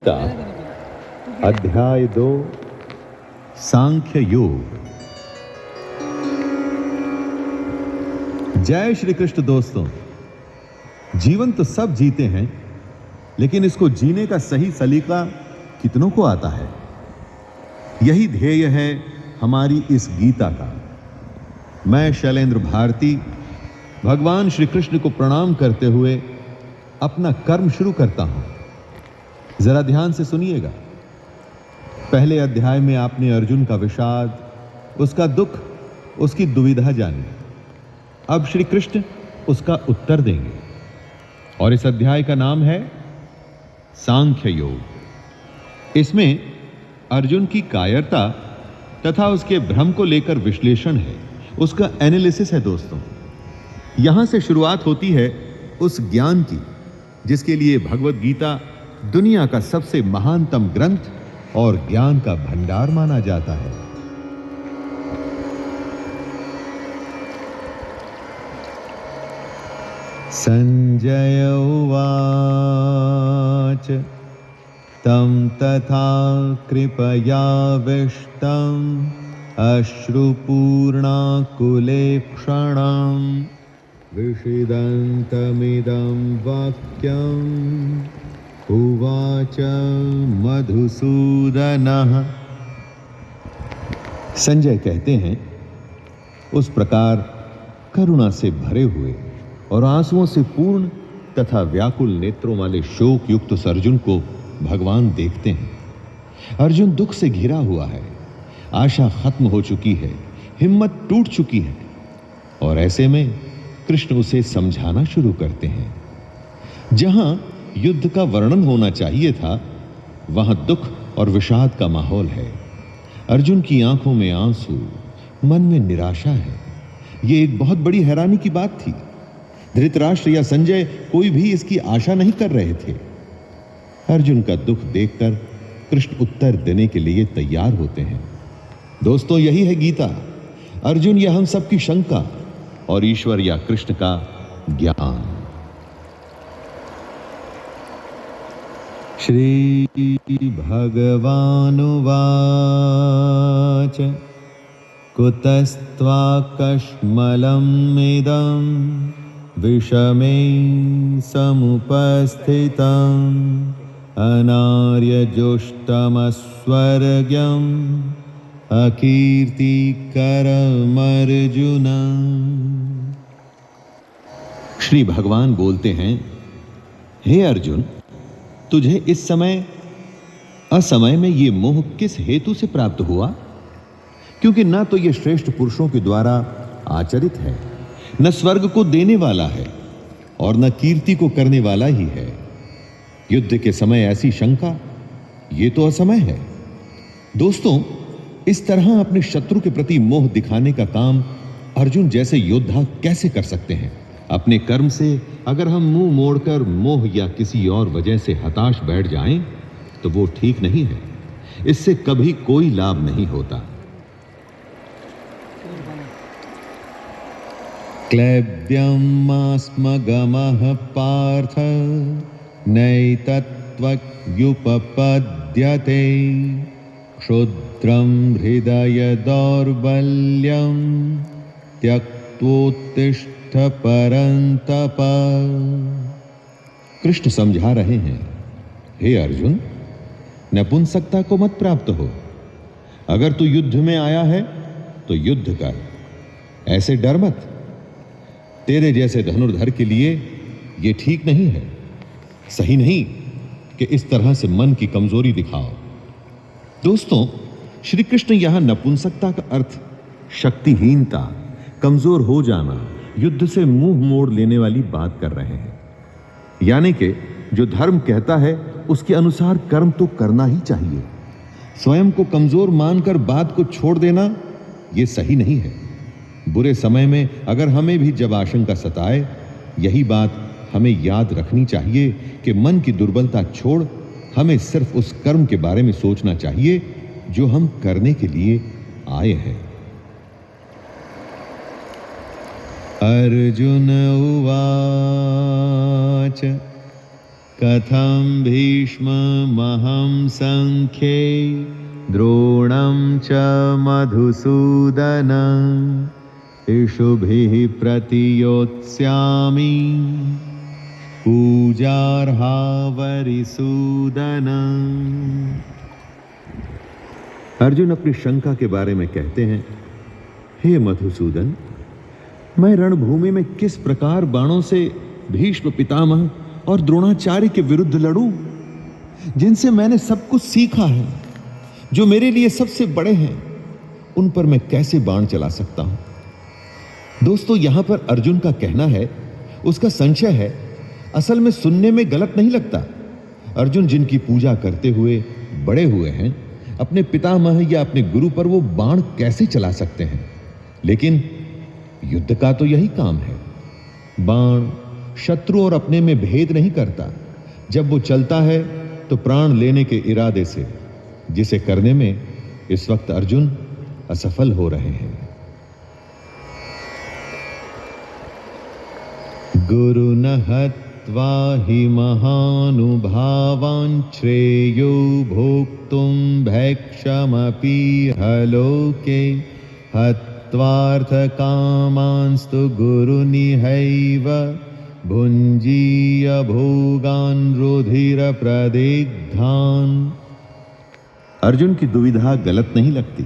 अध्याय 2 सांख्य योग। जय श्री कृष्ण। दोस्तों, जीवन तो सब जीते हैं, लेकिन इसको जीने का सही सलीका कितनों को आता है? यही ध्येय है हमारी इस गीता का। मैं शैलेंद्र भारती भगवान श्री कृष्ण को प्रणाम करते हुए अपना कर्म शुरू करता हूं। जरा ध्यान से सुनिएगा। पहले अध्याय में आपने अर्जुन का विषाद, उसका दुख, उसकी दुविधा जानी। अब श्री कृष्ण उसका उत्तर देंगे और इस अध्याय का नाम है सांख्य योग। इसमें अर्जुन की कायरता तथा उसके भ्रम को लेकर विश्लेषण है, उसका एनालिसिस है। दोस्तों, यहां से शुरुआत होती है उस ज्ञान की जिसके लिए भगवत गीता दुनिया का सबसे महानतम ग्रंथ और ज्ञान का भंडार माना जाता है। संजय उवाच तं तथा कृपयाविष्टम् अश्रुपूर्णाकुलेक्षणं विषिदन्तमिदं वाक्यम् उवाच मधुसूदनः। संजय कहते हैं, उस प्रकार करुणा से भरे हुए और आंसुओं से पूर्ण तथा व्याकुल नेत्रों वाले शोक युक्त उस अर्जुन को भगवान देखते हैं। अर्जुन दुख से घिरा हुआ है, आशा खत्म हो चुकी है, हिम्मत टूट चुकी है, और ऐसे में कृष्ण उसे समझाना शुरू करते हैं। जहां युद्ध का वर्णन होना चाहिए था, वहां दुख और विषाद का माहौल है। अर्जुन की आंखों में आंसू, मन में निराशा है। यह एक बहुत बड़ी हैरानी की बात थी। धृतराष्ट्र या संजय कोई भी इसकी आशा नहीं कर रहे थे। अर्जुन का दुख देखकर कृष्ण उत्तर देने के लिए तैयार होते हैं। दोस्तों, यही है गीता। अर्जुन या हम सबकी शंका और ईश्वर या कृष्ण का ज्ञान। श्री भगवानुवाच कुतस्त्वाकश्मलमिदं विषमे समुपस्थितम् अनार्यजुष्टमस्वर्ग्यम् अकीर्तिकरमर्जुन। श्री भगवान बोलते हैं, हे अर्जुन, तुझे इस समय असमय में ये मोह किस हेतु से प्राप्त हुआ? क्योंकि ना तो ये श्रेष्ठ पुरुषों के द्वारा आचरित है, न स्वर्ग को देने वाला है और न कीर्ति को करने वाला ही है। युद्ध के समय ऐसी शंका, ये तो असमय है। दोस्तों, इस तरह अपने शत्रु के प्रति मोह दिखाने का काम अर्जुन जैसे योद्धा कैसे कर सकते हैं? अपने कर्म से अगर हम मुंह मोड़कर मोह या किसी और वजह से हताश बैठ जाएं, तो वो ठीक नहीं है। इससे कभी कोई लाभ नहीं होता। क्लैब्यमास्मगमः पार्थ नैतत्त्वयुपपद्यते क्षुद्रं हृदय दौर्बल्यं त्यक्त्वोत्तिष्ठ परंतप। कृष्ण समझा रहे हैं, हे अर्जुन, नपुंसकता को मत प्राप्त हो। अगर तू युद्ध में आया है तो युद्ध कर, ऐसे डर मत। तेरे जैसे धनुर्धर के लिए यह ठीक नहीं है, सही नहीं कि इस तरह से मन की कमजोरी दिखाओ। दोस्तों, श्री कृष्ण यहां नपुंसकता का अर्थ शक्तिहीनता, कमजोर हो जाना, युद्ध से मुंह मोड़ लेने वाली बात कर रहे हैं। यानी कि जो धर्म कहता है उसके अनुसार कर्म तो करना ही चाहिए। स्वयं को कमजोर मानकर बात को छोड़ देना यह सही नहीं है। बुरे समय में अगर हमें भी जब आशंका सताए, यही बात हमें याद रखनी चाहिए कि मन की दुर्बलता छोड़ हमें सिर्फ उस कर्म के बारे में सोचना चाहिए जो हम करने के लिए आए हैं। अर्जुन उवाच कथं भीष्ममहं संख्ये द्रोणं च मधुसूदन इषुभिः प्रतियोत्स्यामि पूजार्हा वरिसूदन। अर्जुन अपनी शंका के बारे में कहते हैं, हे मधुसूदन, मैं रणभूमि में किस प्रकार बाणों से भीष्म पितामह और द्रोणाचार्य के विरुद्ध लड़ूं, जिनसे मैंने सब कुछ सीखा है, जो मेरे लिए सबसे बड़े हैं, उन पर मैं कैसे बाण चला सकता हूं। दोस्तों, यहां पर अर्जुन का कहना है, उसका संशय है, असल में सुनने में गलत नहीं लगता। अर्जुन जिनकी पूजा करते हुए बड़े हुए हैं, अपने पितामह या अपने गुरु पर वो बाण कैसे चला सकते हैं। लेकिन युद्ध का तो यही काम है। बाण शत्रु और अपने में भेद नहीं करता। जब वो चलता है तो प्राण लेने के इरादे से, जिसे करने में इस वक्त अर्जुन असफल हो रहे हैं। गुरु न हत्वा हि महानुभावान् श्रेयो भोक्तुं भैक्षमपि हलोके हत्वार्थकामांस्तु गुरुनिहैव भुञ्जीय भोगान् रुधिरप्रदिग्धान्। अर्जुन की दुविधा गलत नहीं लगती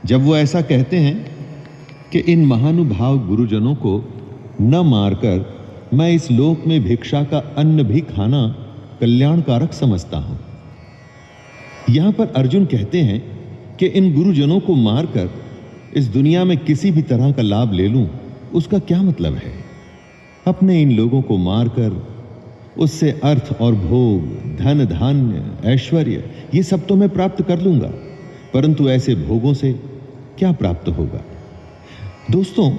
जब वो ऐसा कहते हैं कि इन महानुभाव गुरुजनों को न मारकर मैं इस लोक में भिक्षा का अन्न भी खाना कल्याणकारक समझता हूं। यहां पर अर्जुन कहते हैं कि इन गुरुजनों को मारकर इस दुनिया में किसी भी तरह का लाभ ले लूं, उसका क्या मतलब है। अपने इन लोगों को मारकर उससे अर्थ और भोग, धन धान्य, ऐश्वर्य, ये सब तो मैं प्राप्त कर लूंगा, परंतु ऐसे भोगों से क्या प्राप्त होगा। दोस्तों,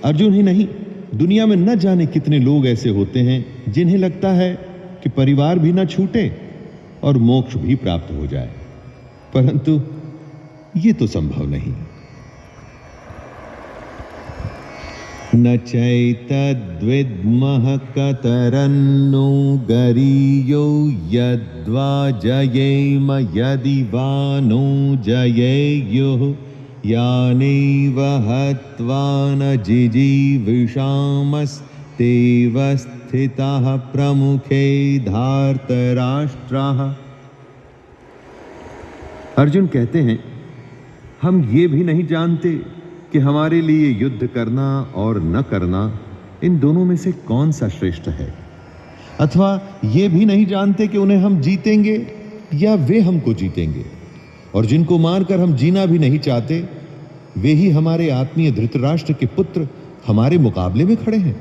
अर्जुन ही नहीं, दुनिया में न जाने कितने लोग ऐसे होते हैं जिन्हें लगता है कि परिवार भी न छूटे और मोक्ष भी प्राप्त हो जाए, परंतु ये तो संभव नहीं। न चैतद्विद्मः कतरन्नो गरीयो यद्वा जयेम यदि वा नो जयेयुः यानेव हत्वा न जिजीविषामस्तेव स्थिताः प्रमुखे धार्तराष्ट्राः। अर्जुन कहते हैं, हम ये भी नहीं जानते कि हमारे लिए युद्ध करना और न करना, इन दोनों में से कौन सा श्रेष्ठ है, अथवा ये भी नहीं जानते कि उन्हें हम जीतेंगे या वे हमको जीतेंगे। और जिनको मारकर हम जीना भी नहीं चाहते, वे ही हमारे आत्मीय धृतराष्ट्र के पुत्र हमारे मुकाबले में खड़े हैं।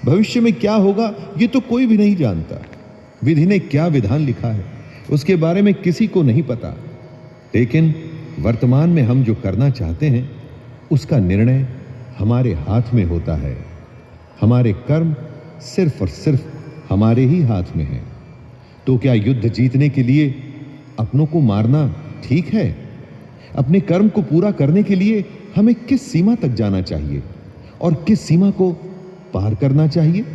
भविष्य में क्या होगा ये तो कोई भी नहीं जानता। विधि ने क्या विधान लिखा है उसके बारे में किसी को नहीं पता, लेकिन वर्तमान में हम जो करना चाहते हैं उसका निर्णय हमारे हाथ में होता है। हमारे कर्म सिर्फ और सिर्फ हमारे ही हाथ में हैं। तो क्या युद्ध जीतने के लिए अपनों को मारना ठीक है? अपने कर्म को पूरा करने के लिए हमें किस सीमा तक जाना चाहिए और किस सीमा को पार करना चाहिए?